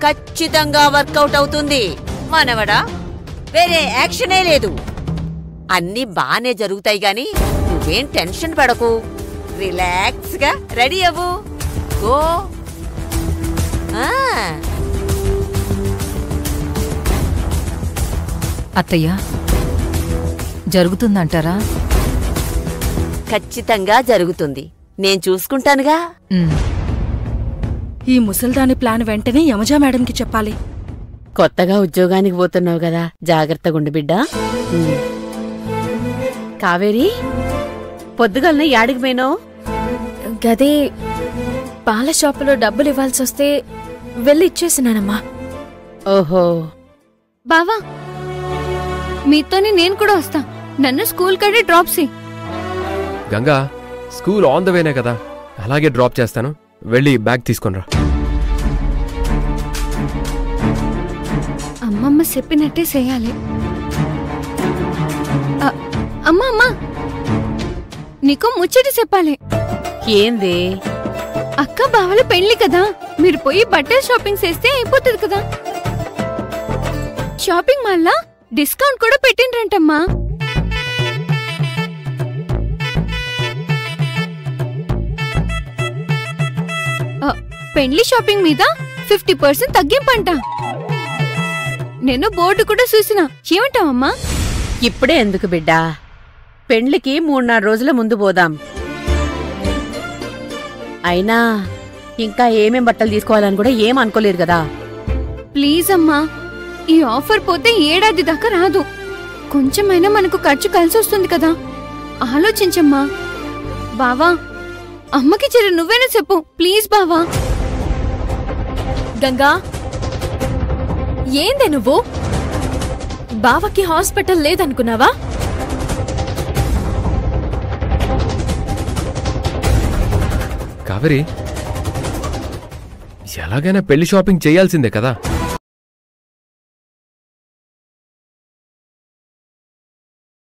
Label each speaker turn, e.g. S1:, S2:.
S1: ఖచ్చితంగా వర్కౌట్ అవుతుంది మనవడా. వేరే యాక్షనే లేదు. అన్నీ బానే జరుగుతాయి గాని నువ్వేం టెన్షన్ పడకు. రిలాక్స్ గా రెడీ అవ్వు. గో.
S2: అత్తయ్య, జరుగుతుందంటారా?
S1: ఖచ్చితంగా జరుగుతుంది. నేను చూసుకుంటానుగా.
S3: ఈ ముసల్దాని ప్లాన్ వెంటనే యమజా మేడంకి చెప్పాలి.
S4: కొత్తగా ఉద్యోగానికి పోతున్నావు కదా, జాగ్రత్తగుండు బిడ్డా. కావేరి, పొద్దుగల్ని యాడికి పోయినావు?
S5: గదే పాల షాపులో డబ్బులు ఇవ్వాల్సొస్తే వెళ్ళి ఇచ్చేసినానమ్మా.
S4: ఓహో.
S6: బావా, మీతోనే నేను కూడా వస్తా. నన్ను స్కూల్ కడే డ్రాప్ చేయి.
S7: గంగా, స్కూల్ ఆన్ ద వేనే కదా, అలాగే డ్రాప్ చేస్తాను. వెళ్ళి బ్యాగ్ తీసుకొనిరా.
S6: అమ్మమ్మ చెప్పినట్టే చేయాలి. అమ్మా అమ్మా, నీకు ముచ్చట చెప్పాలి.
S4: ఏంది?
S6: అక్క బావల పెళ్లి కదా, మీరు పోయి బట్టల షాపింగ్ చేస్తే అయిపోతుంది కదా. షాపింగ్ మాల్లా డిస్కౌంట్ కూడా పెట్టిండ్రంటమ్మా. పెళ్లి షాపింగ్ మీద 50% తగ్గింపంట. నేను బోర్డు కూడా చూసినా. ఏమంటావమ్మా?
S4: ఇప్పుడే ఎందుకు బిడ్డా, పెండ్లికి 3-4 రోజుల ముందు పోదాం. అయినా ఇంకా ఏమేం బట్టలు తీసుకోవాలని కూడా ఏం అనుకోలేరు కదా.
S6: ప్లీజ్ అమ్మా, ఈ ఆఫర్ పోతే ఏడాది దాకా రాదు. కొంచెమైనా మనకు ఖర్చు కలిసి వస్తుంది కదా, ఆలోచించమ్మా. బావా, అమ్మకి చెర నువ్వేనా చెప్పు ప్లీజ్. బావా.
S5: గంగా, ఏందే నువ్వు? బావకి హాస్పిటల్ లేదనుకున్నావా?
S7: కావేరి, ఎలాగైనా పెళ్లి షాపింగ్ చేయాల్సిందే కదా.